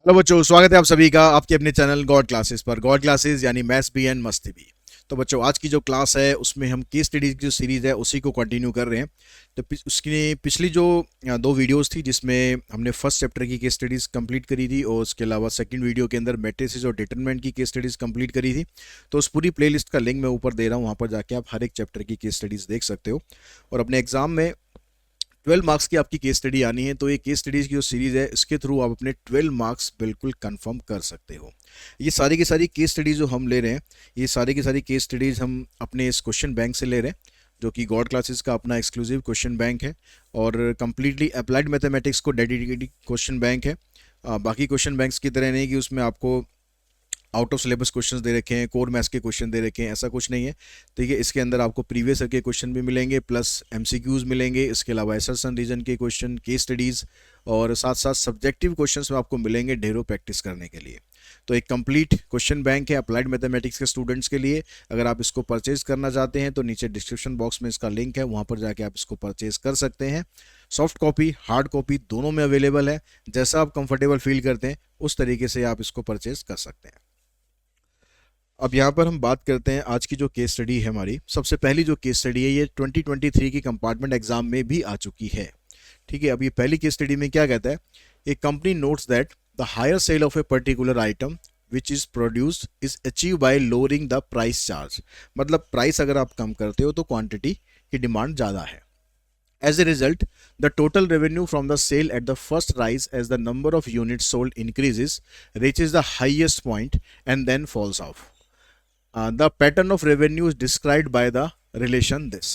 Hello बच्चों, स्वागत है आप सभी का आपके अपने चैनल गॉड क्लासेस पर। गॉड क्लासेस यानी मैथ्स भी एंड मस्ती भी। तो बच्चों, आज की जो क्लास है उसमें हम केस स्टडीज की जो सीरीज है उसी को कंटिन्यू कर रहे हैं। तो उसकी पिछली जो दो वीडियोस थी जिसमें हमने फर्स्ट चैप्टर की केस स्टडीज कंप्लीट करी थी और उसके अलावा सेकंड वीडियो के अंदर मैट्रिसेस और डिटरमिनेंट की केस स्टडीज कंप्लीट करी थी। तो उस पूरी प्लेलिस्ट का लिंक मैं ऊपर दे रहा हूँ, वहाँ पर जाके आप हर एक चैप्टर की केस स्टडीज देख सकते हो। और अपने एग्जाम में 12 मार्क्स की आपकी केस स्टडी आनी है, तो ये केस स्टडीज की जो सीरीज है इसके थ्रू आप अपने 12 मार्क्स बिल्कुल कंफर्म कर सकते हो। ये सारी की सारी केस स्टडीज जो हम ले रहे हैं, ये सारी की सारी केस स्टडीज हम अपने इस क्वेश्चन बैंक से ले रहे हैं, जो कि गॉड क्लासेस का अपना एक्सक्लूसिव क्वेश्चन बैंक है और कंप्लीटली अप्लाइड मैथमेटिक्स को डेडिकेटेड क्वेश्चन बैंक है। बाकी क्वेश्चन बैंक्स की तरह नहीं कि उसमें आपको आउट ऑफ सिलेबस क्वेश्चंस दे रखे हैं, कोर मैथ्स के क्वेश्चन दे रखे हैं, ऐसा कुछ नहीं है। ठीक है, इसके अंदर आपको प्रीवियस ईयर के क्वेश्चन भी मिलेंगे, प्लस एमसीक्यूज मिलेंगे, इसके अलावा एसर्शन रीजन के क्वेश्चन, केस स्टडीज़ और साथ साथ सब्जेक्टिव क्वेश्चंस में आपको मिलेंगे ढेरों प्रैक्टिस करने के लिए। तो एक कंप्लीट क्वेश्चन बैंक है अप्लाइड मैथमेटिक्स के स्टूडेंट्स के लिए। अगर आप इसको परचेज करना चाहते हैं तो नीचे डिस्क्रिप्शन बॉक्स में इसका लिंक है, वहाँ पर जाके आप इसको परचेज कर सकते हैं। सॉफ्ट कॉपी हार्ड कॉपी दोनों में अवेलेबल है, जैसा आप कंफर्टेबल फील करते हैं उस तरीके से आप इसको परचेज कर सकते हैं। अब यहाँ पर हम बात करते हैं आज की जो केस स्टडी है हमारी। सबसे पहली जो केस स्टडी है ये 2023 की कंपार्टमेंट एग्जाम में भी आ चुकी है। ठीक है, अब ये पहली केस स्टडी में क्या कहता है, a company notes that the higher sale of a particular item which is produced is achieve by lowering the price charge. मतलब प्राइस अगर आप कम करते हो तो क्वांटिटी की डिमांड ज़्यादा है। As a result, the total revenue from the sale at the first rise as the number of units sold increases, reaches the highest point and then falls off. The pattern of revenue is described by the relation this.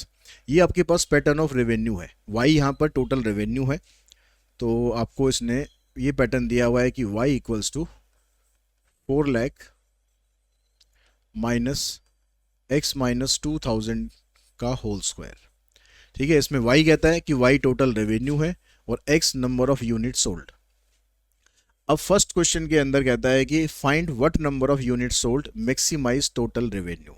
ये आपके पास pattern of revenue है, Y यहाँ पर total revenue है। तो आपको इसने ये पैटर्न दिया हुआ है कि Y equals to 4 lakh minus X minus 2000 का होल स्क्वायर। ठीक है, इसमें वाई कहता है कि वाई टोटल रेवेन्यू है और X number of unit sold. अब फर्स्ट क्वेश्चन के अंदर कहता है कि find what number of unit sold maximize total revenue,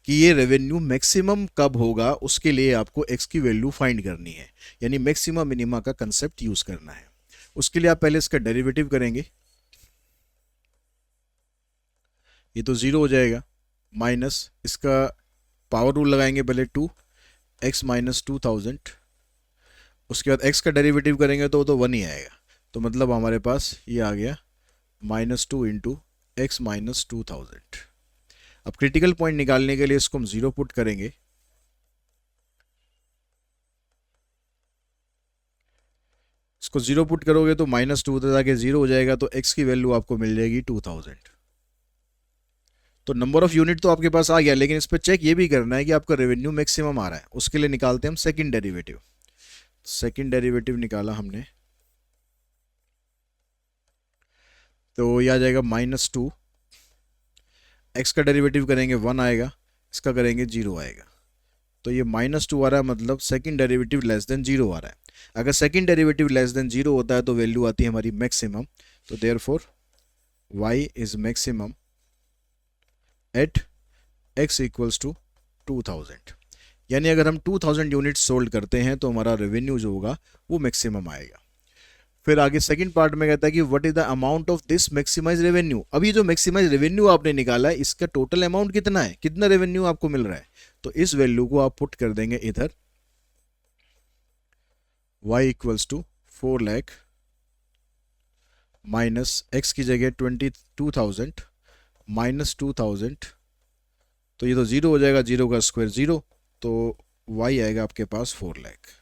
कि ये रेवेन्यू मैक्सिमम कब होगा उसके लिए आपको एक्स की वैल्यू फाइंड करनी है, यानी मैक्सिमम मिनिमा का कंसेप्ट यूज करना है। उसके लिए आप पहले इसका डेरिवेटिव करेंगे, ये तो जीरो हो जाएगा, माइनस इसका पावर रूल लगाएंगे पहले 2 एक्स माइनस 2000, उसके बाद एक्स का डेरिवेटिव करेंगे तो 1 ही आएगा। तो मतलब हमारे पास ये आ गया -2 इंटू एक्स माइनस 2000। अब क्रिटिकल पॉइंट निकालने के लिए इसको हम जीरो पुट करेंगे, इसको जीरो पुट करोगे तो -2 जाके जीरो हो जाएगा, तो एक्स की वैल्यू आपको मिल जाएगी 2000। तो नंबर ऑफ यूनिट तो आपके पास आ गया, लेकिन इस पर चेक ये भी करना है कि आपका रेवेन्यू मैक्सिमम आ रहा है। उसके लिए निकालते हैं हम सेकंड डेरिवेटिव। सेकंड डेरिवेटिव निकाला हमने तो यह आ जाएगा -2, एक्स का डेरिवेटिव करेंगे 1 आएगा, इसका करेंगे 0 आएगा। तो ये -2 आ रहा है, मतलब सेकंड डेरिवेटिव लेस देन 0 आ रहा है। अगर सेकंड डेरिवेटिव लेस देन 0 होता है तो वैल्यू आती है हमारी मैक्सिमम। तो therefore y is maximum at x equals to 2000। यानी अगर हम 2000 यूनिट सोल्ड करते हैं तो हमारा रेवेन्यू जो होगा वो मैक्सिमम आएगा। फिर आगे सेकंड पार्ट में कहता है कि what is the amount of this maximize revenue. अभी जो मैक्सिमाइज रेवेन्यू आपने निकाला है इसका टोटल अमाउंट कितना है, कितना रेवेन्यू आपको मिल रहा है। तो इस वैल्यू को आप पुट कर देंगे इधर, y equals to 4 lakh minus X की जगह 22,000 माइनस 2000, तो ये तो जीरो हो जाएगा, जीरो का स्क्वायर जीरो, तो y आएगा आपके पास 4 लाख।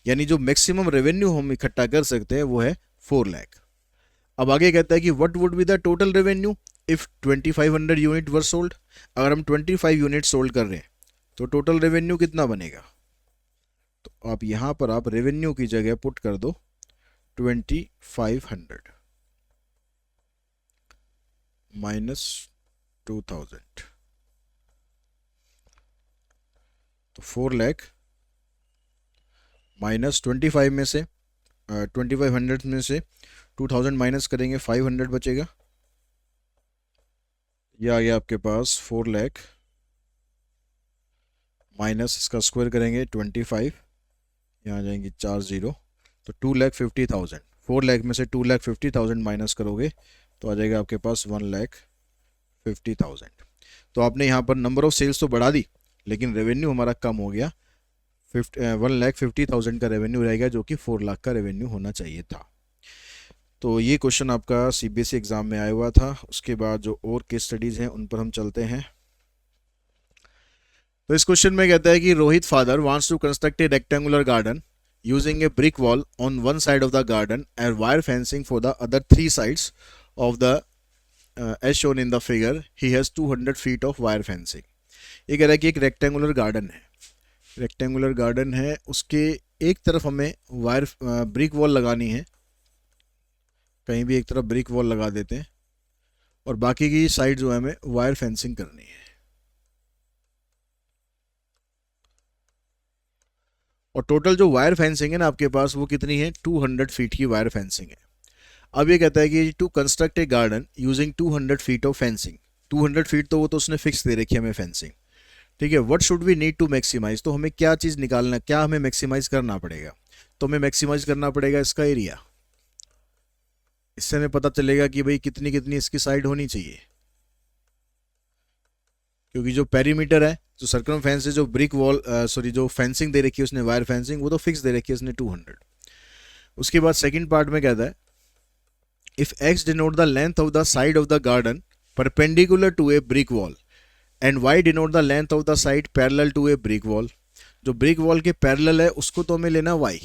यानी जो मैक्सिमम रेवेन्यू हम इकट्ठा कर सकते हैं वो है 4 लाख। अब आगे कहता है कि what would be the total revenue if 2500 unit were sold. अगर हम 25 यूनिट सोल्ड कर रहे हैं तो टोटल रेवेन्यू कितना बनेगा। तो आप यहां पर आप रेवेन्यू की जगह पुट कर दो 2500 माइनस 2000, तो 4 लाख माइनस 25 में से 2500 में से 2000 माइनस करेंगे 500 बचेगा। यह आ गया आपके पास 4 लाख माइनस इसका स्क्वायर करेंगे 25, यहाँ आ जाएंगी 4 जीरो, तो 2,50,000। 4 लाख में से 2,50,000 माइनस करोगे तो आ जाएगा आपके पास 1,50,000। तो आपने यहाँ पर नंबर ऑफ सेल्स तो बढ़ा दी लेकिन रेवेन्यू हमारा कम हो गया। 1,50,000 का रेवेन्यू रहेगा जो कि 4 लाख का रेवेन्यू होना चाहिए था। तो ये क्वेश्चन आपका सीबीएसई एग्जाम में आया हुआ था। उसके बाद जो और केस स्टडीज़ हैं उन पर हम चलते हैं। तो इस क्वेश्चन में कहता है कि Rohit father wants to construct a rectangular garden using a brick wall on one side of the garden and wire fencing for the other 3 sides of the as shown in the figure. He has 200 feet of wire fencing. ये कह रहा है कि एक rectangular garden है, rectangular garden है, उसके एक तरफ हमें वायर ब्रिक वॉल लगानी है, कहीं भी एक तरफ ब्रिक वॉल लगा देते हैं और बाकी की साइड जो है हमें वायर फेंसिंग करनी है। और टोटल जो वायर फेंसिंग है ना आपके पास वो कितनी है, 200 फीट की वायर फेंसिंग है। अब ये कहता है कि to construct a garden using 200 feet of fencing. 200 feet तो वो तो उसने फिक्स दे रखी है हमें फेंसिंग, ठीक है। What should we need to maximize, तो हमें क्या चीज़ निकालना, क्या हमें मैक्सिमाइज करना पड़ेगा, तो हमें मैक्सिमाइज करना पड़ेगा इसका एरिया। इससे हमें पता चलेगा कि भाई कितनी कितनी इसकी साइड होनी चाहिए, क्योंकि जो पेरीमीटर है, जो सर्कम फेंस है, जो ब्रिक वॉल सॉरी जो फेंसिंग दे रखी है उसने वायर फेंसिंग, वो तो फिक्स दे रखी है उसने 200। उसके बाद सेकंड पार्ट में कहता है if x denote the length of the side of the garden perpendicular to a brick wall and y denote the length of the side parallel to a brick wall. जो brick wall के parallel है उसको तो हमें लेना y,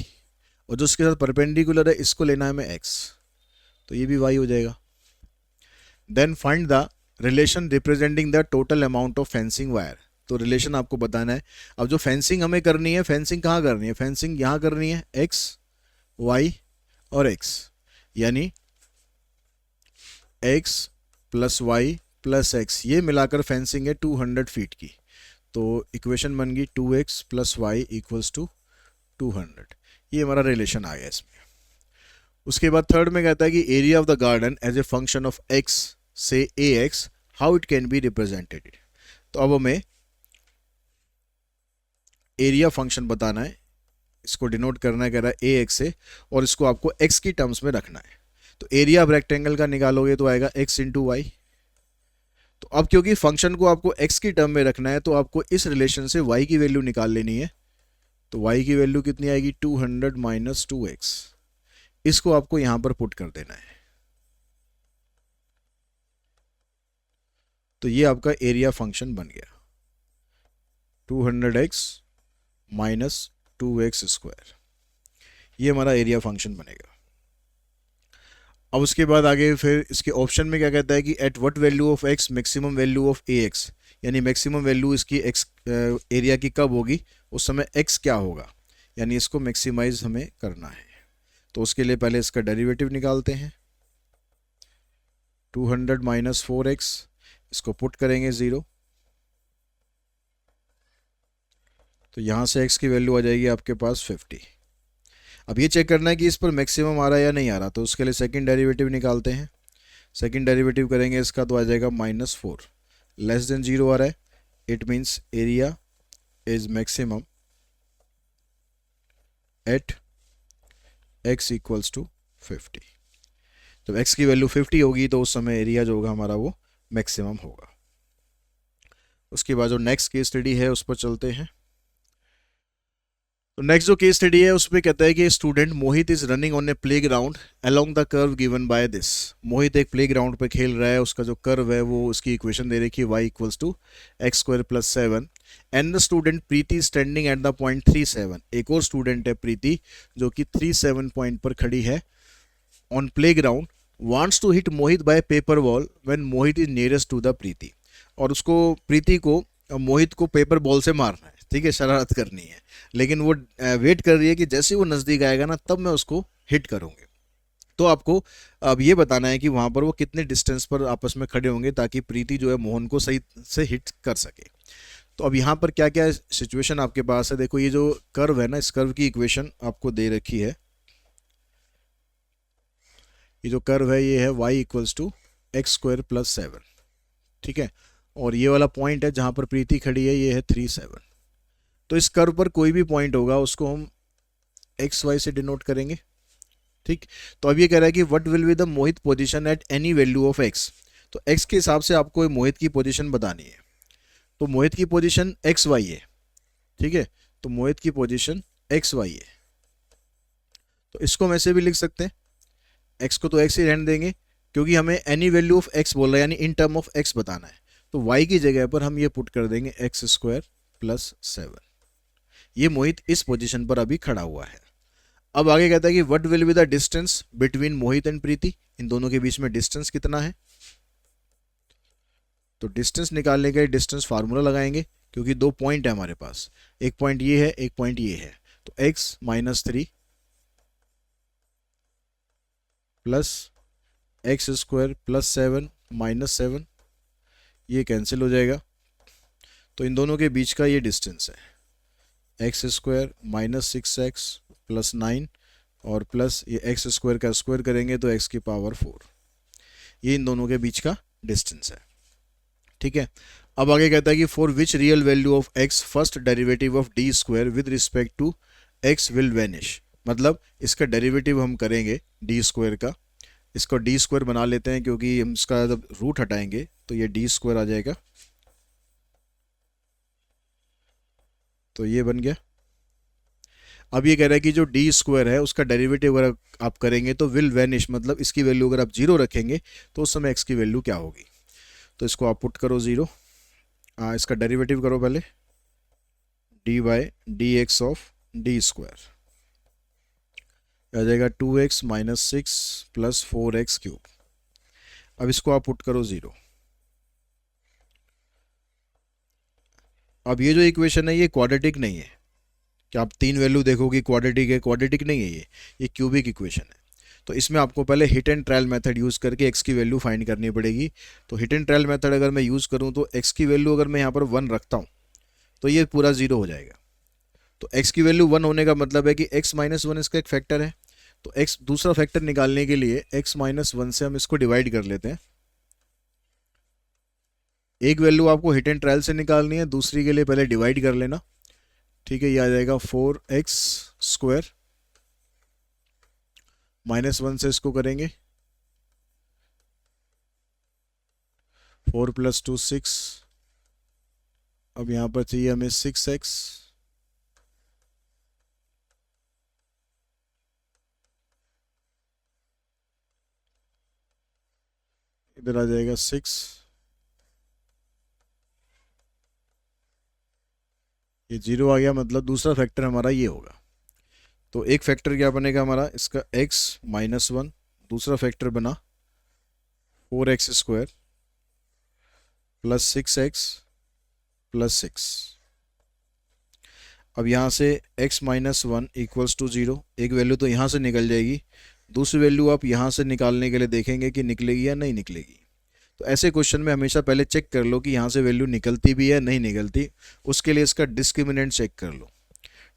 और जो उसके साथ परपेंडिकुलर है इसको लेना है हमें x, तो ये भी y हो जाएगा। Then find the relation representing the total amount of fencing wire. तो रिलेशन आपको बताना है। अब जो फेंसिंग हमें करनी है, फेंसिंग कहाँ करनी है, फेंसिंग यहाँ करनी है, x y और x, यानी x plus y plus x, ये मिलाकर फेंसिंग है 200 फीट की। तो इक्वेशन बन गई 2x plus Y equals to 200। ये हमारा रिलेशन आ गया इसमें। उसके बाद थर्ड में कहता है कि area of the garden as a function of x से ax how it can be represented. तो अब हमें एरिया फंक्शन बताना है, इसको डिनोट करना है, कह रहा है ax से, और इसको आपको x की टर्म्स में रखना है। तो एरिया ऑफ रेक्टेंगल का निकालोगे तो आएगा x इंटू वाई। तो अब क्योंकि फंक्शन को आपको x की टर्म में रखना है तो आपको इस रिलेशन से y की वैल्यू निकाल लेनी है। तो y की वैल्यू कितनी आएगी, 200 माइनस 2x। इसको आपको यहां पर पुट कर देना है। तो ये आपका एरिया फंक्शन बन गया 200x माइनस 2x स्क्वायर। ये हमारा एरिया फंक्शन बनेगा। अब उसके बाद आगे फिर इसके ऑप्शन में क्या कहता है कि at what value of x maximum value of ax, यानी मैक्सिमम वैल्यू इसकी x एरिया की कब होगी, उस समय x क्या होगा, यानी इसको मैक्सिमाइज हमें करना है। तो उसके लिए पहले इसका डेरिवेटिव निकालते हैं। 200 माइनस 4x, इसको पुट करेंगे 0, तो यहाँ से x की वैल्यू आ जाएगी आपके पास 50। अब ये चेक करना है कि इस पर मैक्सिमम आ रहा है या नहीं आ रहा, तो उसके लिए सेकंड डेरिवेटिव निकालते हैं। सेकंड डेरिवेटिव करेंगे इसका तो आ जाएगा -4, लेस देन 0 आ रहा है, it means area is maximum at x equals to 50। जब x की वैल्यू 50 होगी तो उस समय एरिया जो होगा हमारा वो मैक्सिमम होगा। उसके बाद जो नेक्स्ट केस स्टडी है उस पर चलते हैं। तो नेक्स्ट जो केस स्टडी है उसमें कहता है कि student Mohit is running on a play ground along the curve given by this. Mohit एक प्ले ग्राउंड पर खेल रहा है, उसका जो कर्व है वो उसकी इक्वेशन दे रखी है y equals to x square plus 7 and the student Preeti standing at the point 37। एक और स्टूडेंट है प्रीति जो कि 37 पॉइंट पर खड़ी है on play ground, wants to hit Mohit by paper ball when Mohit is nearest to the Preeti. और उसको प्रीति को मोहित को पेपर बॉल से मारना है, ठीक है, शरारत करनी है, लेकिन वो वेट कर रही है कि जैसे वो नज़दीक आएगा ना तब मैं उसको हिट करूँगी। तो आपको अब ये बताना है कि वहाँ पर वो कितने डिस्टेंस पर आपस में खड़े होंगे ताकि प्रीति जो है मोहन को सही से हिट कर सके। तो अब यहाँ पर क्या क्या सिचुएशन आपके पास है, देखो ये जो कर्व है ना, इस कर्व की इक्वेशन आपको दे रखी है। ये जो कर्व है ये है y equals to x square plus 7, ठीक है, और ये वाला पॉइंट है जहाँ पर प्रीति खड़ी है ये है 37। तो इस कर्व पर कोई भी पॉइंट होगा उसको हम एक्स वाई से डिनोट करेंगे, ठीक। तो अब ये कह रहा है कि what will be the Mohit position at any value of x. तो एक्स के हिसाब से आपको मोहित की पोजीशन बतानी है। तो मोहित की पोजीशन एक्स वाई है, ठीक है। तो मोहित की पोजीशन एक्स वाई है। तो इसको हम ऐसे भी लिख सकते हैं, एक्स को तो एक्स ही रहने देंगे क्योंकि हमें एनी वैल्यू ऑफ एक्स बोल रहा है, यानी इन टर्म ऑफ एक्स बताना है। तो वाई की जगह पर हम ये पुट कर देंगे एक्स स्क्वायर प्लस 7। ये मोहित इस पोजीशन पर अभी खड़ा हुआ है। अब आगे कहता है कि what will be the distance between Mohit and Preeti. इन दोनों के बीच में डिस्टेंस कितना है। तो डिस्टेंस निकालने के लिए डिस्टेंस फार्मूला लगाएंगे क्योंकि दो पॉइंट है हमारे पास, एक पॉइंट ये है, एक पॉइंट ये है। तो x minus 3 plus x square plus 7 minus 7, ये कैंसिल हो जाएगा। तो इन दोनों के बीच का ये डिस्टेंस है x square minus 6x plus 9 और प्लस ये एक्स स्क्वायर का स्क्वायर करेंगे तो x की पावर 4। ये इन दोनों के बीच का डिस्टेंस है, ठीक है। अब आगे कहता है कि for which real value of x first derivative of D square with respect to x will vanish. मतलब इसका डेरिवेटिव हम करेंगे डी स्क्वायर का, इसको डी स्क्वायर बना लेते हैं क्योंकि हम इसका जब रूट हटाएंगे तो ये डी स्क्वायर आ जाएगा। तो ये बन गया। अब ये कह रहा है कि जो डी स्क्वायर है उसका डेरिवेटिव अगर आप करेंगे तो विल वैनिश, मतलब इसकी वैल्यू अगर आप जीरो रखेंगे तो उस समय एक्स की वैल्यू क्या होगी। तो इसको आप पुट करो जीरो, इसका डेरिवेटिव करो पहले, d by d x of D square आ जाएगा 2x minus 6 plus 4x cube. अब इसको आप पुट करो जीरो। अब ये जो इक्वेशन है ये क्वाड्रेटिक नहीं है कि आप तीन वैल्यू देखोगे क्वाड्रेटिक है, क्वाड्रेटिक नहीं है ये क्यूबिक इक्वेशन है। तो इसमें आपको पहले hit and trial method use करके x की वैल्यू फाइंड करनी पड़ेगी। तो हिट एंड ट्रायल मेथड अगर मैं यूज़ करूँ तो x की वैल्यू अगर मैं यहाँ पर 1 रखता हूँ तो ये पूरा जीरो हो जाएगा। तो x की वैल्यू 1 होने का मतलब है कि x माइनस 1 इसका एक फैक्टर है। तो x दूसरा फैक्टर निकालने के लिए x माइनस 1 से हम इसको डिवाइड कर लेते हैं। एक वैल्यू आपको हिट एंड ट्रायल से निकालनी है, दूसरी के लिए पहले डिवाइड कर लेना, ठीक है। ये आ जाएगा 4x स्क्वायर, माइनस 1 से इसको करेंगे 4 प्लस 2 6। अब यहाँ पर चाहिए हमें 6x, इधर आ जाएगा 6, ये जीरो आ गया, मतलब दूसरा फैक्टर हमारा ये होगा। तो एक फैक्टर क्या बनेगा हमारा इसका x माइनस 1, दूसरा फैक्टर बना 4x square plus 6x plus 6। अब यहाँ से x minus 1 equals to zero, एक वैल्यू तो यहाँ से निकल जाएगी, दूसरी वैल्यू आप यहाँ से निकालने के लिए देखेंगे कि निकलेगी या नहीं निकलेगी। तो ऐसे क्वेश्चन में हमेशा पहले चेक कर लो कि यहाँ से वैल्यू निकलती भी है नहीं निकलती। उसके लिए इसका डिस्क्रिमिनेंट चेक कर लो,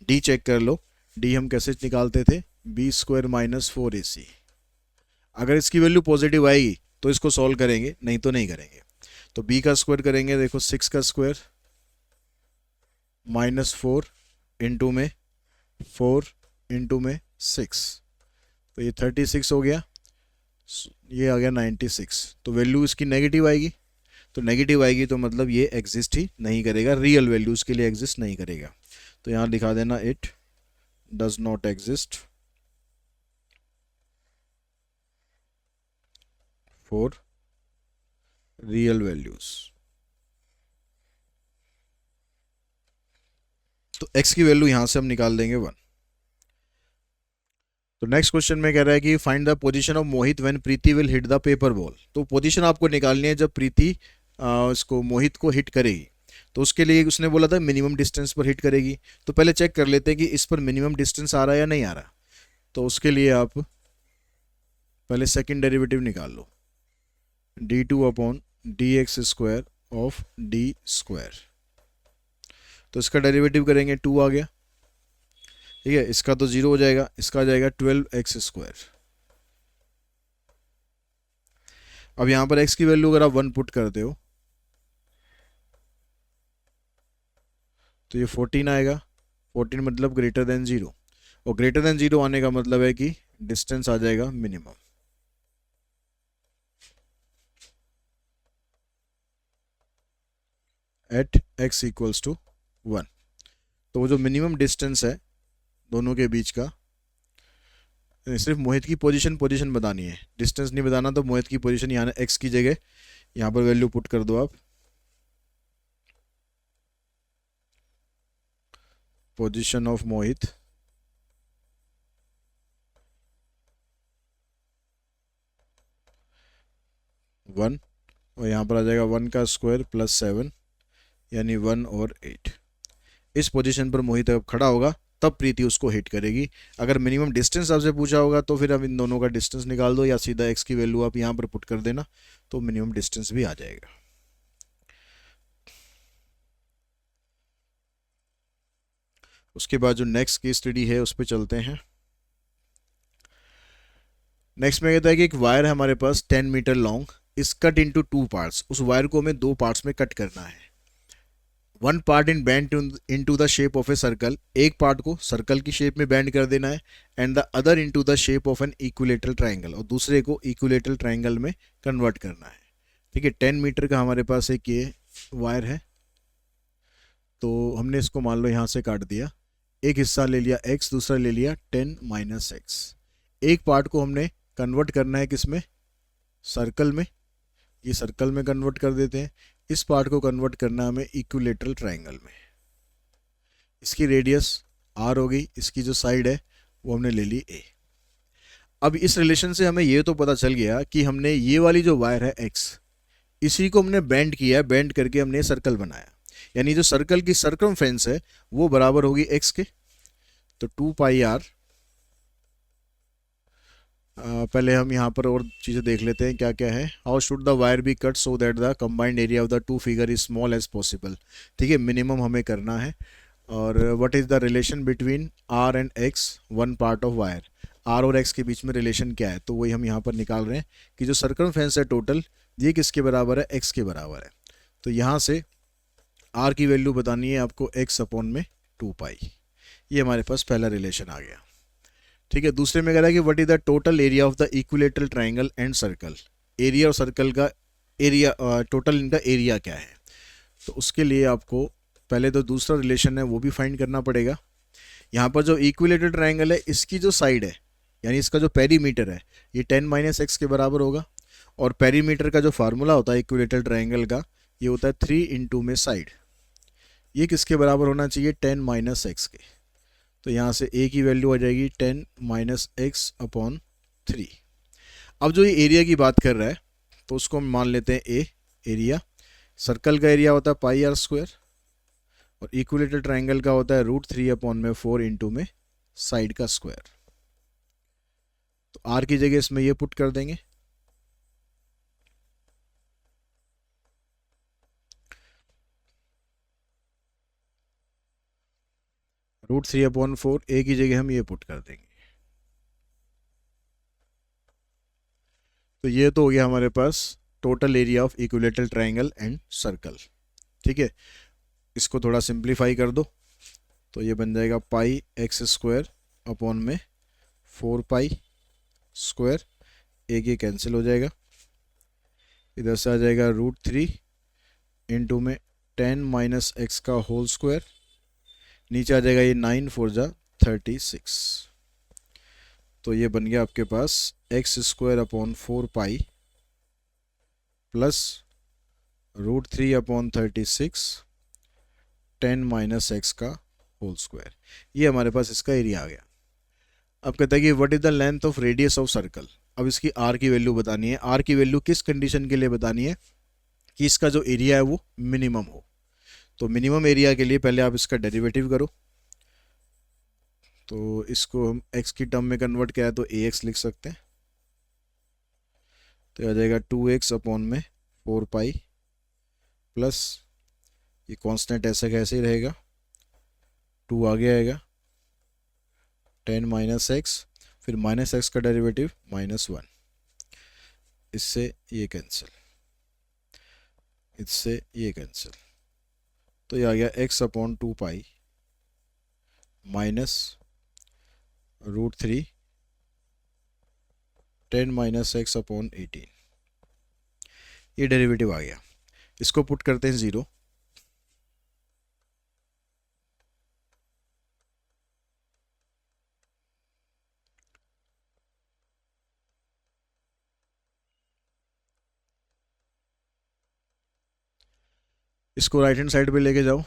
डी चेक कर लो। डी हम कैसे निकालते थे, बी स्क्वायर माइनस 4ac। अगर इसकी वैल्यू पॉजिटिव आएगी तो इसको सॉल्व करेंगे, नहीं तो नहीं करेंगे। तो बी का स्क्वायर करेंगे, देखो 6 का स्क्वायर माइनस 4 इंटू में 4 इंटू में 6, तो ये 36 हो गया, ये आ गया 96। तो वैल्यू इसकी नेगेटिव आएगी, तो नेगेटिव आएगी तो मतलब ये एग्जिस्ट ही नहीं करेगा, रियल वैल्यूज़ के लिए एग्जिस्ट नहीं करेगा। तो यहाँ दिखा देना it does not exist for real values. तो x की वैल्यू यहाँ से हम निकाल देंगे 1। तो नेक्स्ट क्वेश्चन में कह रहा है कि find the position of Mohit when Preeti will hit the paper ball. तो पोजीशन आपको निकालनी है जब प्रीति इसको मोहित को हिट करेगी। तो उसके लिए उसने बोला था मिनिमम डिस्टेंस पर हिट करेगी। तो पहले चेक कर लेते हैं कि इस पर मिनिमम डिस्टेंस आ रहा है या नहीं आ रहा। तो उसके लिए आप पहले सेकंड डेरिवेटिव निकाल लो, d2 upon D x square of D square. तो इसका डेरिवेटिव करेंगे 2 आ गया, ठीक है। इसका तो 0 हो जाएगा, इसका आ जाएगा 12x स्क्वायर। अब यहाँ पर x की वैल्यू अगर आप 1 पुट करते हो तो ये 14 आएगा। 14 मतलब ग्रेटर देन 0, और ग्रेटर देन 0 आने का मतलब है कि डिस्टेंस आ जाएगा minimum. At x equals to 1। तो वो जो मिनिमम डिस्टेंस है दोनों के बीच का, सिर्फ मोहित की पोजीशन पोजीशन बतानी है, डिस्टेंस नहीं बताना। तो मोहित की पोजीशन यहाँ x की जगह यहाँ पर वैल्यू पुट कर दो आप। पोजीशन ऑफ मोहित वन, और यहाँ पर आ जाएगा 1 का स्क्वायर प्लस 7 यानी 1 और 8। इस पोजीशन पर मोहित अब खड़ा होगा तब प्रीति उसको हिट करेगी। अगर मिनिमम डिस्टेंस आपसे पूछा होगा तो फिर अब इन दोनों का डिस्टेंस निकाल दो या सीधा x की वैल्यू आप यहाँ पर पुट कर देना, तो मिनिमम डिस्टेंस भी आ जाएगा। उसके बाद जो नेक्स्ट केस स्टडी है उस पर चलते हैं। नेक्स्ट में कहता है कि एक वायर है हमारे पास 10 metre long, is cut into 2 parts. उस वायर को हमें 2 पार्ट्स में कट करना है। One part in bend into the shape of a circle, एक पार्ट को सर्कल की शेप में बेंड कर देना है। And the other into the shape of an equilateral triangle, और दूसरे को इक्विलेटरल ट्राइंगल में कन्वर्ट करना है। ठीक है, 10 मीटर का हमारे पास एक ये वायर है, तो हमने इसको मान लो यहाँ से काट दिया। एक हिस्सा ले लिया x, दूसरा ले लिया 10 माइनस एक्स। एक पार्ट को हमने कन्वर्ट करना है किस में, सर्कल में, ये सर्कल में कन्वर्ट कर देते हैं। इस पार्ट को कन्वर्ट करना हमें इक्विलेटरल ट्राइंगल में। इसकी रेडियस r होगी, इसकी जो साइड है वो हमने ले ली a। अब इस रिलेशन से हमें ये तो पता चल गया कि हमने ये वाली जो वायर है x, इसी को हमने बेंड किया, बेंड करके हमने सर्कल बनाया। यानी जो सर्कल की सर्कमफ्रेंस है वो बराबर होगी x के। तो 2 पाई r, पहले हम यहाँ पर और चीज़ें देख लेते हैं क्या क्या है। How should the wire be cut so that the combined area of the two figure is small as possible. ठीक है, मिनिमम हमें करना है। और what is the relation between r and x, one part of wire. r और x के बीच में relation क्या है, तो वही हम यहाँ पर निकाल रहे हैं कि जो सर्कमफ्रेंस है टोटल, ये किसके बराबर है, x के बराबर है। तो यहाँ से r की वैल्यू बतानी है आपको x अपॉन में 2 पाई। ये हमारे पास पहला रिलेशन आ गया। ठीक है, दूसरे में कह रहा है कि what is the total area of the equilateral triangle and circle. Area और सर्कल का एरिया, टोटल इनका एरिया क्या है। तो उसके लिए आपको पहले तो दूसरा रिलेशन है वो भी फाइंड करना पड़ेगा। यहाँ पर जो इक्विलेटरल ट्राइंगल है इसकी जो साइड है, यानी इसका जो पेरीमीटर है, ये 10 माइनस एक्स के बराबर होगा। और पेरीमीटर का जो फार्मूला होता है इक्विलेटरल ट्राइंगल का, ये होता है 3 इंटू में साइड। ये किसके बराबर होना चाहिए, 10 माइनस एक्स के। तो यहाँ से a की वैल्यू आ जाएगी 10 माइनस एक्स अपॉन 3। अब जो ये एरिया की बात कर रहा है तो उसको हम मान लेते हैं a, एरिया। सर्कल का एरिया होता है पाई आर स्क्वायर, और इक्विलेटरल ट्राइंगल का होता है √3 अपॉन में 4 इंटू में साइड का स्क्वायर। तो r की जगह इसमें ये पुट कर देंगे। √3 अपॉन 4, a की जगह हम ये पुट कर देंगे। तो ये तो हो गया हमारे पास total area of equilateral triangle and circle. ठीक है, इसको थोड़ा सिंप्लीफाई कर दो तो ये बन जाएगा पाई एक्स स्क्वायर अपॉन में 4 पाई स्क्वायर। एक ये कैंसिल हो जाएगा, इधर से आ जाएगा √3 इंटू में 10 माइनस एक्स का होल स्क्वायर। नीचे आ जाएगा ये 9 4 जा 36। तो ये बन गया आपके पास x square upon 4 pi plus √3 upon 36 10 minus x का होल स्क्वायर। ये हमारे पास इसका एरिया आ गया। अब कहता है कि what is the length of radius of circle. अब इसकी r की वैल्यू बतानी है। r की वैल्यू किस कंडीशन के लिए बतानी है, कि इसका जो एरिया है वो मिनिमम हो। तो मिनिमम एरिया के लिए पहले आप इसका डेरिवेटिव करो। तो इसको हम x की टर्म में कन्वर्ट किया है तो ax लिख सकते हैं। तो आ जाएगा 2x अपॉन में 4 पाई प्लस ये कांस्टेंट ऐसा कैसे ही रहेगा, 2 आगे आएगा 10 माइनस एक्स, फिर माइनस एक्स का डेरिवेटिव -1। इससे ये कैंसिल, इससे ये कैंसिल। तो ये आ गया x upon 2 pi minus √3 10 - x/18, ये डेरिवेटिव आ गया। इसको पुट करते हैं 0। इसको राइट हैंड साइड पे लेके जाओ।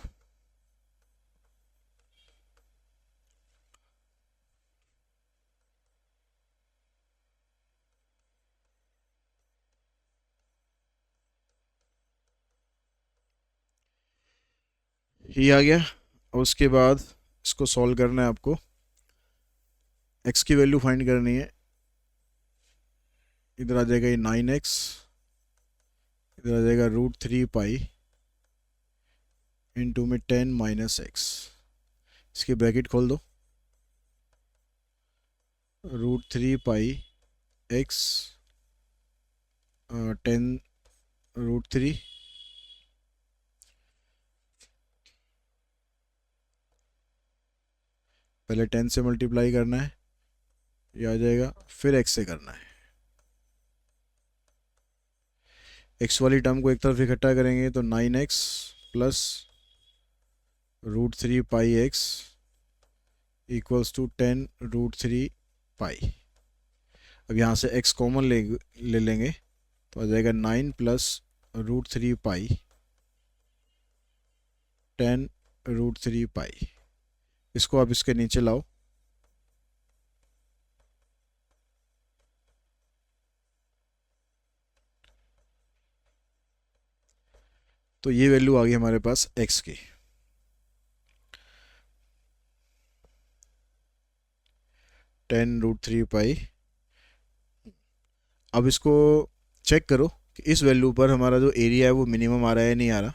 ये आ गया। और उसके बाद इसको सॉल्व करना है आपको। x की वैल्यू फाइंड करनी है। इधर आ जाएगा ये 9x, इधर आ जाएगा √3 पाई इंटू में 10 - x। इसकी ब्रैकेट खोल दो। √3 पाई x 10 √3 पहले 10 से मल्टीप्लाई करना है, ये आ जाएगा, फिर x से करना है। x वाली टर्म को एक तरफ इकट्ठा करेंगे तो 9x plus √3 pi x equals to 10 √3 pi. अब यहाँ से x कॉमन ले लेंगे तो आ जाएगा 9 प्लस √3 पाई 10 √3 पाई। इसको आप इसके नीचे लाओ। तो ये वैल्यू आ गई हमारे पास x की। 10 √3 पाई। अब इसको चेक करो कि इस वैल्यू पर हमारा जो एरिया है वो मिनिमम आ रहा है नहीं आ रहा।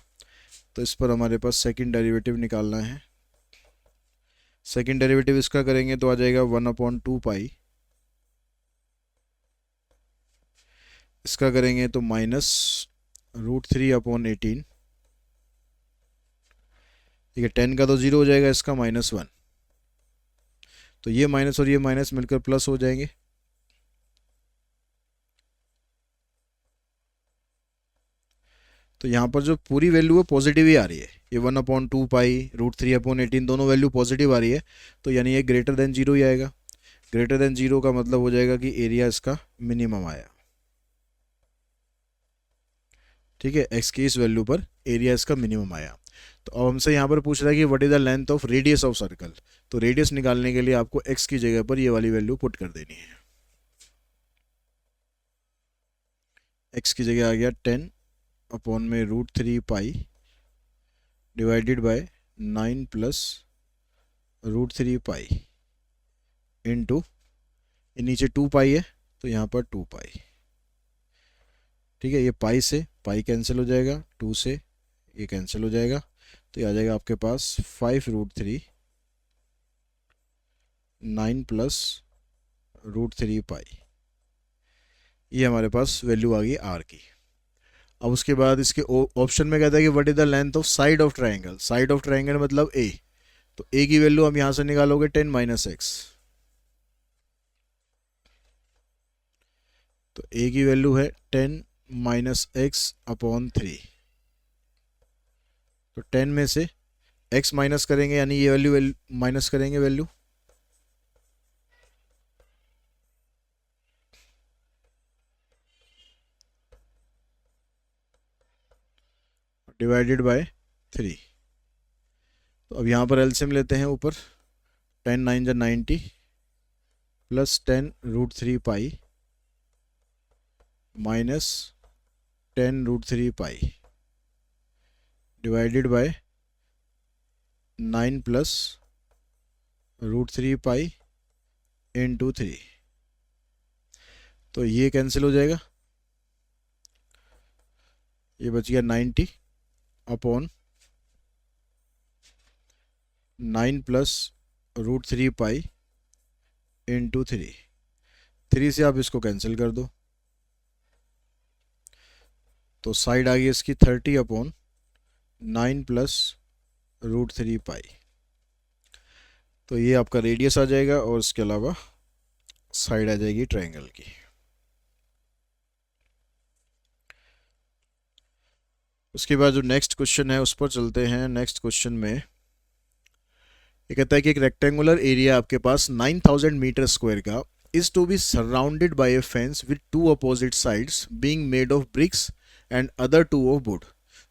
तो इस पर हमारे पास सेकंड डेरिवेटिव निकालना है। सेकंड डेरिवेटिव इसका करेंगे तो आ जाएगा 1/2 पाई। इसका करेंगे तो माइनस √3/18। ठीक है, 10 का तो 0 हो जाएगा, इसका -1। तो ये माइनस और ये माइनस मिलकर प्लस हो जाएंगे। तो यहाँ पर जो पूरी वैल्यू है पॉजिटिव ही आ रही है। ये 1/2 पाई √3/18 दोनों वैल्यू पॉजिटिव आ रही है। तो यानी ये ग्रेटर देन 0 ही आएगा। ग्रेटर देन 0 का मतलब हो जाएगा कि एरिया इसका मिनिमम आया। ठीक है, x की इस वैल्यू पर एरिया इसका मिनिमम आया। तो अब हमसे यहाँ पर पूछ रहा है कि what is the length of radius of circle. तो रेडियस निकालने के लिए आपको x की जगह पर ये वाली वैल्यू पुट कर देनी है। x की जगह आ गया 10 अपॉन में √3 पाई divided by 9 plus √3 pi into, ये नीचे 2 पाई है तो यहाँ पर 2 पाई। ठीक है, ये पाई से पाई कैंसिल हो जाएगा, 2 से ये कैंसिल हो जाएगा। तो ये आ जाएगा आपके पास 5 √3 9 प्लस √3 पाई। ये हमारे पास वैल्यू आ गई r की। अब उसके बाद इसके ऑप्शन में कहता है कि what is the length of side of triangle. Side of triangle मतलब a। तो a की वैल्यू हम यहाँ से निकालोगे 10 - x। तो a की वैल्यू है 10 - x/3। तो 10 में से x माइनस करेंगे यानी ये वैल्यू माइनस करेंगे वैल्यू, डिवाइडेड बाय 3। तो अब यहाँ पर एलसीएम लेते हैं ऊपर। 10 9 जा 90 plus 10 √3 pi minus 10 √3 pi divided by 9 plus √3 pi into 3। तो ये कैंसिल हो जाएगा, ये बच गया 90 अपॉन 9 प्लस √3 पाई इंटू 3। 3 से आप इसको कैंसिल कर दो तो साइड आ गई इसकी 30 अपॉन 9 प्लस √3 पाई। तो ये आपका रेडियस आ जाएगा और इसके अलावा साइड आ जाएगी ट्रायंगल की। उसके बाद जो नेक्स्ट क्वेश्चन है उस पर चलते हैं। नेक्स्ट क्वेश्चन में ये कहता है कि एक रेक्टेंगुलर एरिया आपके पास 9000 मीटर स्क्वायर का is to be surrounded by a fence with two opposite sides being made of bricks and other two of wood.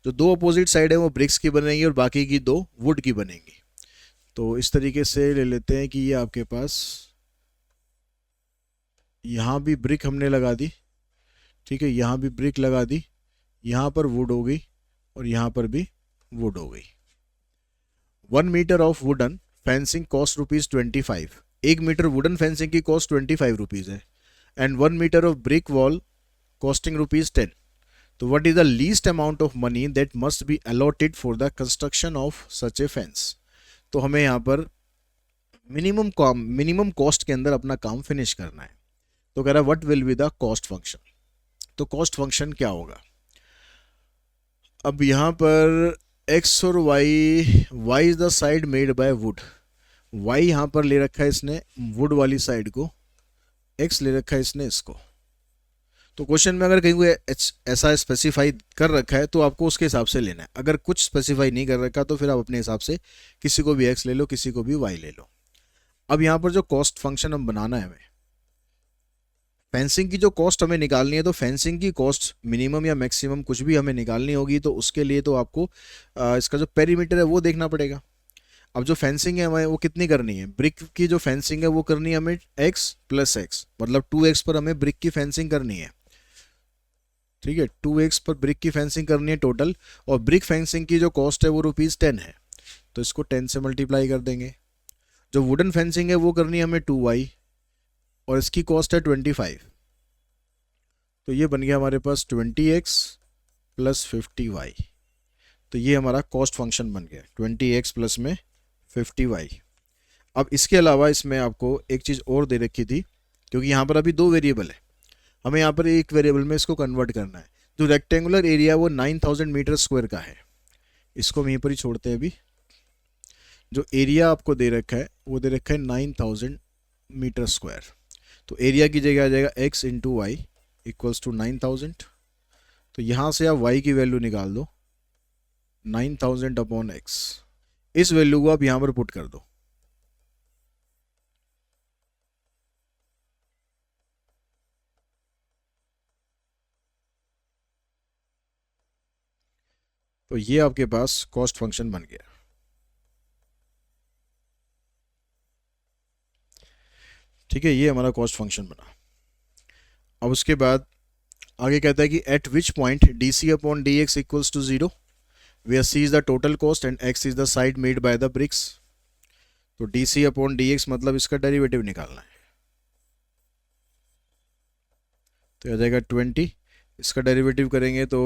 जो दो अपोजिट साइड है वो ब्रिक्स की बनेंगी और बाकी की दो वुड की बनेंगी। तो इस तरीके से ले लेते हैं कि ये आपके पास यहाँ भी ब्रिक हमने लगा दी, ठीक है, यहाँ भी ब्रिक लगा दी, यहाँ पर वुड हो गई और यहाँ पर भी वुड हो गई। 1 metre of wooden fencing cost ₹25। 1 metre wooden fencing की कॉस्ट ₹25 है। And 1 metre of brick wall costing ₹10। तो what is the least amount of money that must be allotted for the construction of such a fence. तो हमें यहाँ पर minimum cost के अंदर अपना काम फिनिश करना है। तो कह रहा है what will be the cost function. तो कॉस्ट फंक्शन क्या होगा, अब यहाँ पर x और y is the side made by would. y यहाँ पर ले रखा है इसने वुड वाली साइड को, x ले रखा है इसने इसको। तो क्वेश्चन में अगर कहीं कोई ऐसा स्पेसिफाई कर रखा है तो आपको उसके हिसाब से लेना है। अगर कुछ स्पेसिफाई नहीं कर रखा तो फिर आप अपने हिसाब से किसी को भी x ले लो, किसी को भी y ले लो। अब यहाँ पर जो कॉस्ट फंक्शन हम बनाना है, हमें फेंसिंग की जो कॉस्ट हमें निकालनी है, तो फेंसिंग की कॉस्ट मिनिमम या मैक्सिमम कुछ भी हमें निकालनी होगी। तो उसके लिए तो आपको इसका जो पेरीमीटर है वो देखना पड़ेगा। अब जो फेंसिंग है हमें वो कितनी करनी है, ब्रिक की जो फेंसिंग है वो करनी है हमें x + x, मतलब 2x पर हमें ब्रिक की फेंसिंग करनी है, ठीक है, 2x पर ब्रिक की फेंसिंग करनी है टोटल। और ब्रिक फेंसिंग की जो कॉस्ट है वो ₹10 है, तो इसको 10 से मल्टीप्लाई कर देंगे। जो वुडन फेंसिंग है वो करनी है हमें 2y और इसकी कॉस्ट है 25। तो ये बन गया हमारे पास 20x + 50y। तो ये हमारा कॉस्ट फंक्शन बन गया 20x प्लस में 50y। अब इसके अलावा इसमें आपको एक चीज़ और दे रखी थी, क्योंकि यहाँ पर अभी दो वेरिएबल है, हमें यहाँ पर एक वेरिएबल में इसको कन्वर्ट करना है। जो रेक्टेंगुलर एरिया वो 9000 मीटर स्क्वायर का है, इसको हम यहीं पर ही छोड़ते हैं अभी। जो एरिया आपको दे रखा है वो दे रखा है 9000 मीटर स्क्वायर। तो एरिया की जगह आ जाएगा x × y = 9000। तो यहाँ से आप y की वैल्यू निकाल दो 9000/x। इस वैल्यू को आप यहाँ पर पुट कर दो। तो ये आपके पास कॉस्ट फंक्शन बन गया। ठीक है, ये हमारा कॉस्ट फंक्शन बना। अब उसके बाद आगे कहता है कि eight which point dc/dx = 0 where c is the total cost and x is the side made by the bricks। तो dc/dx मतलब इसका डेरिवेटिव निकालना है। तो आ जाएगा 20, इसका डेरिवेटिव करेंगे तो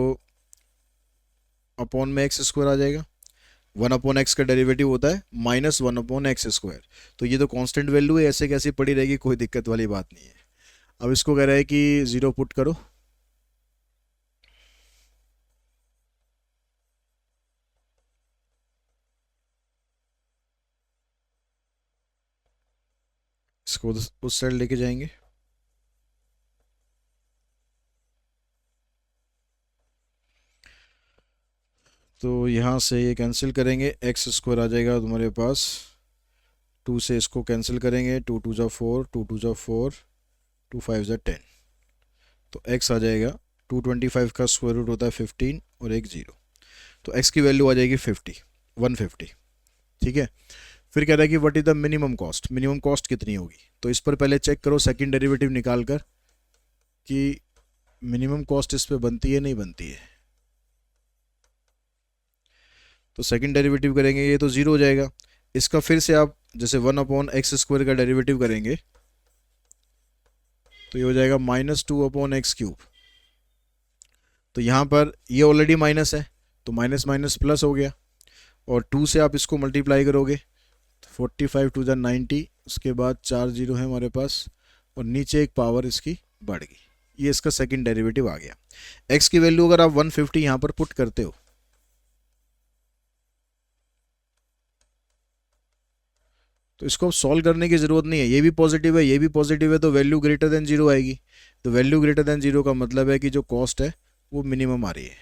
अपॉन में x² आ जाएगा। 1/x का डेरिवेटिव होता है -1/x²। तो ये तो कांस्टेंट वैल्यू है, ऐसे कैसे पड़ी रहेगी, कोई दिक्कत वाली बात नहीं है। अब इसको कह रहा है कि 0 पुट करो। इसको उस साइड लेके जाएंगे। तो यहाँ से ये कैंसिल करेंगे, x² आ जाएगा तुम्हारे पास। 2 से इसको कैंसिल करेंगे, 2 × 2 = 4, 2 × 2 = 4, 2 × 5 = 10। तो x आ जाएगा 225 का स्क्वायर रूट होता है 15 और एक 0। तो x की वैल्यू आ जाएगी 150। ठीक है, फिर कह रहा है कि what is the minimum cost. Minimum cost कितनी होगी, तो इस पर पहले चेक करो सेकंड डेरिवेटिव निकाल कर कि मिनिमम कॉस्ट इस पर बनती है नहीं बनती है। तो सेकंड डेरिवेटिव करेंगे ये तो 0 हो जाएगा। इसका फिर से आप जैसे 1/x² का डेरिवेटिव करेंगे तो ये हो जाएगा -2/x³। तो यहाँ पर ये ऑलरेडी माइनस है तो माइनस माइनस प्लस हो गया, और 2 से आप इसको मल्टीप्लाई करोगे 45 × 2 = 90, उसके बाद 4 0 है हमारे पास और नीचे एक पावर इसकी बढ़ गई। ये इसका सेकंड डेरिवेटिव आ गया। x की वैल्यू अगर आप 150 यहाँ पर पुट करते हो तो इसको अब सॉल्व करने की ज़रूरत नहीं है, ये भी पॉजिटिव है ये भी पॉजिटिव है, तो वैल्यू ग्रेटर देन 0 आएगी। तो वैल्यू ग्रेटर देन 0 का मतलब है कि जो कॉस्ट है वो मिनिमम आ रही है।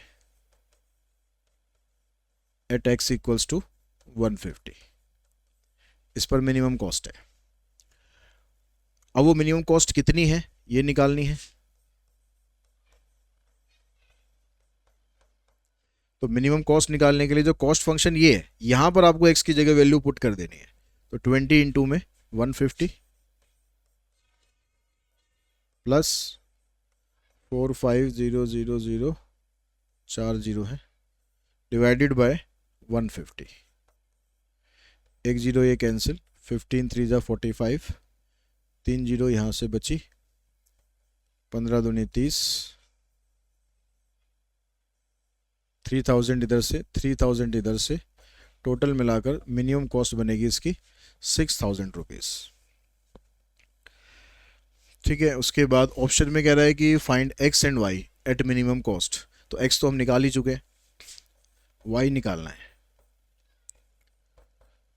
At x equals to 150। इस पर मिनिमम कॉस्ट है। अब वो मिनिमम कॉस्ट कितनी है ये निकालनी है। तो मिनिमम कॉस्ट निकालने के लिए जो कॉस्ट फंक्शन ये है, यहां पर आपको एक्स की जगह वैल्यू पुट कर देनी है। तो 20 इंटू में 150 प्लस 45000 4 जीरो है डिवाइडेड बाय 150। एक जीरो ये कैंसिल, 15 3 जा 45, 3 जीरो यहाँ से बची, 15 दूनी 30, 3000 इधर से 3000 इधर से, टोटल मिलाकर मिनिमम कॉस्ट बनेगी इसकी 6000 रुपीज़। ठीक है। उसके बाद ऑप्शन में कह रहा है कि find x and y at minimum cost. तो एक्स तो हम निकाल ही चुके हैं, वाई निकालना है।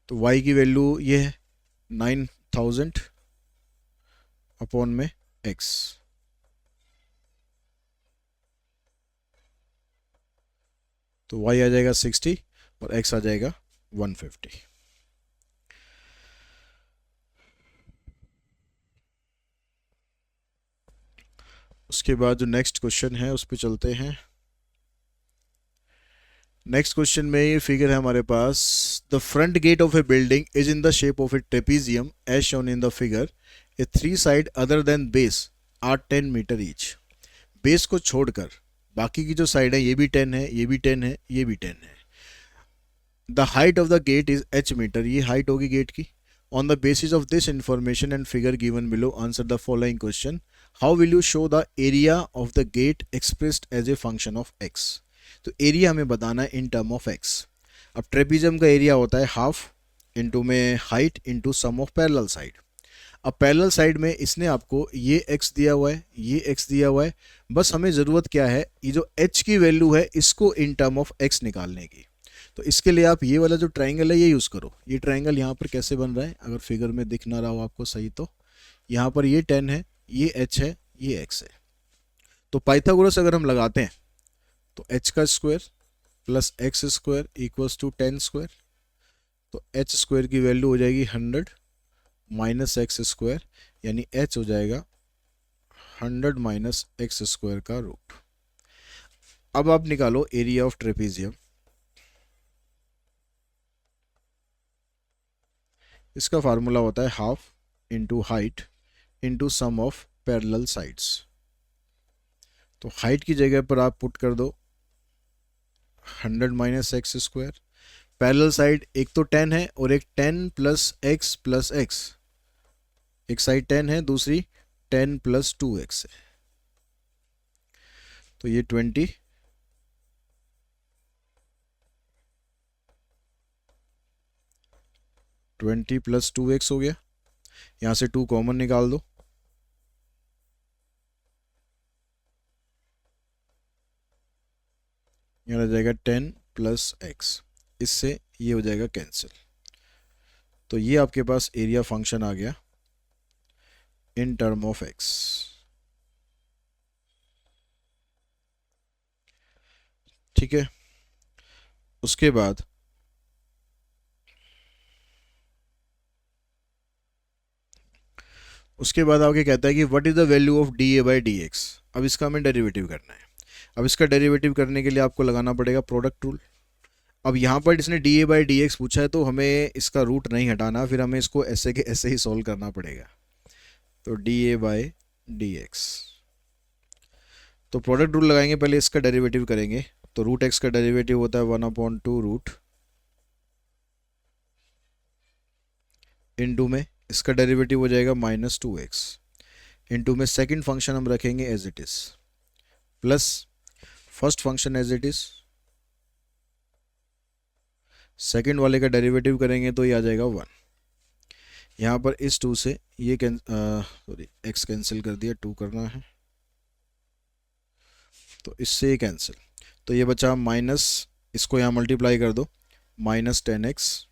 तो वाई की वैल्यू ये है 9000 अपॉन में एक्स। तो वाई आ जाएगा 60 और एक्स आ जाएगा 150। उसके बाद जो नेक्स्ट क्वेश्चन है उस पर चलते हैं। नेक्स्ट क्वेश्चन में ये फिगर है हमारे पास, the front gate of a building is in the shape of a trapezium as shown in the figure. A three side other than base are 10 metre each. Base को छोड़कर बाकी की जो साइड है ये भी 10 है, ये भी 10 है, ये भी 10 है। The height of the gate is h metre, ये हाइट होगी गेट की। On the basis of this information and figure given below answer the following question. How will you show the area of the gate expressed as a function of x। तो area हमें बताना है in term of x। अब trapezium का area होता है half into में height into sum of parallel side. अब पैरेलल साइड में इसने आपको ये x दिया हुआ है, ये x दिया हुआ है। बस हमें ज़रूरत क्या है, ये जो h की वैल्यू है इसको इन टर्म ऑफ x निकालने की। तो इसके लिए आप ये वाला जो ट्राइंगल है ये यूज़ करो। ये ट्राइंगल यहाँ पर कैसे बन रहा है, अगर फिगर में दिख ना रहा हो आपको सही, तो यहाँ पर ये 10 है, ये h है, ये x है। तो पाइथागोरस अगर हम लगाते हैं तो h का square plus x square equals to 10 square. तो h स्क्वायर की वैल्यू हो जाएगी 100 माइनस एक्स स्क्वायर, यानी h हो जाएगा 100 माइनस एक्स स्क्वायर का रूट। अब आप निकालो एरिया ऑफ ट्रेपीजियम। इसका फार्मूला होता है half into height into sum of parallel sides. तो हाइट की जगह पर आप पुट कर दो 100 minus x square. Parallel side एक तो 10 है और एक 10 प्लस एक्स। एक साइड 10 है, दूसरी 10 प्लस 2x है। तो ये 20 प्लस 2x हो गया। यहाँ से 2 कॉमन निकाल दो, यहाँ आ जाएगा 10 प्लस एक्स। इससे ये हो जाएगा कैंसिल। तो ये आपके पास एरिया फंक्शन आ गया इन टर्म ऑफ एक्स। ठीक है। उसके बाद आगे कहता है कि what is the value of D A by d x. अब इसका हमें डेरिवेटिव करना है। अब इसका डेरिवेटिव करने के लिए आपको लगाना पड़ेगा प्रोडक्ट रूल। अब यहाँ पर इसने D A by d x पूछा है तो हमें इसका रूट नहीं हटाना, फिर हमें इसको ऐसे के ऐसे ही सॉल्व करना पड़ेगा। तो D A by d x, तो प्रोडक्ट रूल लगाएंगे, पहले इसका डेरिवेटिव करेंगे। तो रूट एक्स का डेरिवेटिव होता है 1/2 रूट इंटू में इसका डेरिवेटिव हो जाएगा -2x इंटू में सेकंड फंक्शन हम रखेंगे as it is plus first function as it is. Second वाले का डेरिवेटिव करेंगे तो ये आ जाएगा 1। यहाँ पर इस 2 से ये सॉरी x कैंसिल कर दिया, 2 करना है तो इससे ये कैंसिल। तो ये बचा माइनस, इसको यहाँ मल्टीप्लाई कर दो, -10x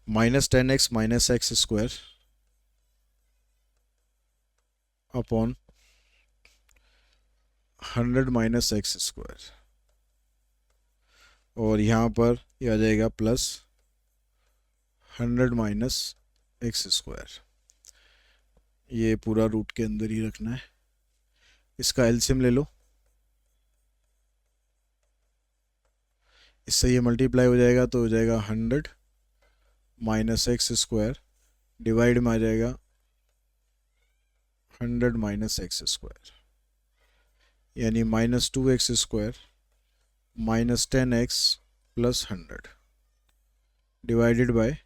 -10x minus x square upon 100 minus x square, और यहाँ पर ये आ जाएगा प्लस 100 माइनस एक्स स्क्वायर। ये पूरा रूट के अंदर ही रखना है। इसका एलसीएम ले लो, इससे ये मल्टीप्लाई हो जाएगा तो हो जाएगा 100 माइनस एक्स स्क्वायर डिवाइड में आ जाएगा 100 माइनस एक्स स्क्वायर, यानी minus 2x square minus 10x plus 100 divided by,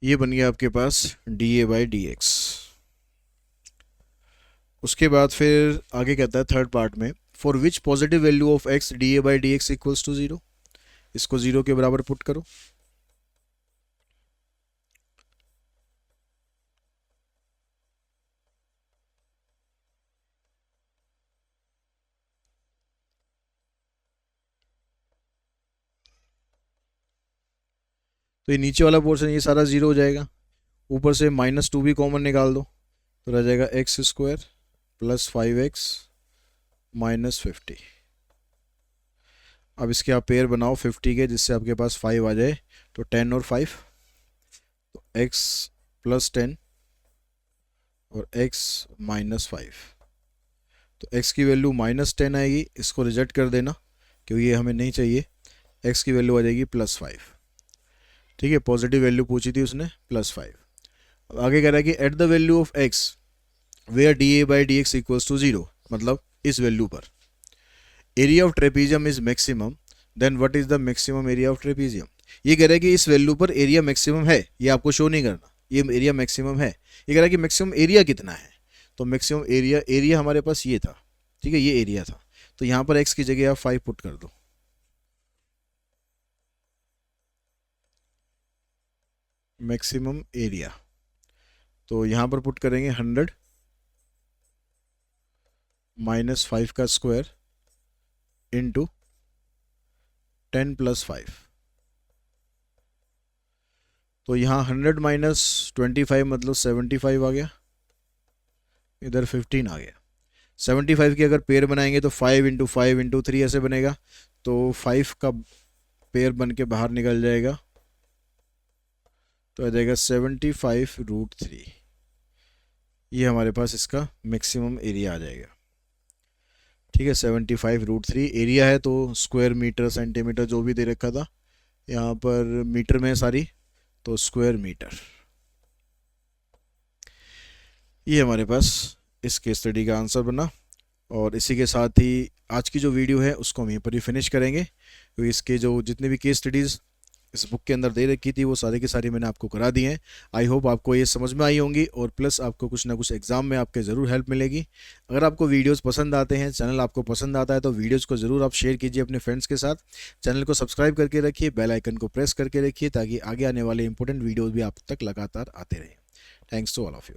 ये बन गया आपके पास dA/dx। उसके बाद फिर आगे कहता है थर्ड पार्ट में, for which positive value of x dA/dx equals to 0। इसको 0 के बराबर पुट करो। तो ये नीचे वाला पोर्शन ये सारा 0 हो जाएगा, ऊपर से -2 भी कॉमन निकाल दो तो रह जाएगा x square plus 5x minus 50। अब इसके आप पेयर बनाओ 50 के, जिससे आपके पास 5 आ जाए, तो 10 और 5, तो x प्लस 10 और x माइनस 5। तो x की वैल्यू -10 आएगी, इसको रिजेक्ट कर देना क्योंकि ये हमें नहीं चाहिए। x की वैल्यू आ जाएगी +5। ठीक है, पॉजिटिव वैल्यू पूछी थी उसने, +5। अब आगे कह रहा है कि at the value of x where dA/dx equals to 0, मतलब इस वैल्यू पर area of trapezium is maximum, then what is the maximum area of trapezium. ये कह रहा है कि इस वैल्यू पर एरिया मैक्सिमम है, ये आपको शो नहीं करना, ये एरिया मैक्सिमम है। ये कह रहा है कि मैक्सिमम एरिया कितना है, तो मैक्सिमम एरिया हमारे पास ये था, ठीक है, ये एरिया था, तो यहाँ पर x की जगह आप 5 पुट कर दो। मैक्सिमम एरिया, तो यहाँ पर पुट करेंगे 100 माइनस 5 का स्क्वायर इंटू 10 प्लस 5। तो यहाँ 100 माइनस 25 मतलब 75 आ गया, इधर 15 आ गया। 75 की अगर पेयर बनाएंगे तो 5 इंटू 5 इंटू 3 ऐसे बनेगा, तो 5 का पेयर बन के बाहर निकल जाएगा, तो आ जाएगा 75√3। ये हमारे पास इसका मैक्सिमम एरिया आ जाएगा। ठीक है, 75√3 एरिया है, तो स्क्वायर मीटर सेंटीमीटर जो भी दे रखा था, यहाँ पर मीटर में सारी, तो स्क्वायर मीटर। ये हमारे पास इस केस स्टडी का आंसर बना। और इसी के साथ ही आज की जो वीडियो है उसको हम यहीं पर ही फिनिश करेंगे, क्योंकि इसके जो जितने भी केस स्टडीज़ इस बुक के अंदर दे रखी थी वो सारी की सारी मैंने आपको करा दी हैं। आई होप आपको ये समझ में आई होंगी, और प्लस आपको कुछ ना कुछ एग्जाम में आपके ज़रूर हेल्प मिलेगी। अगर आपको वीडियोस पसंद आते हैं, चैनल आपको पसंद आता है, तो वीडियोस को ज़रूर आप शेयर कीजिए अपने फ्रेंड्स के साथ। चैनल को सब्सक्राइब करके रखिए, बेल आइकन को प्रेस करके रखिए, ताकि आगे आने वाले इंपॉर्टेंट वीडियोज़ भी आप तक लगातार आते रहें। Thanks to all of you.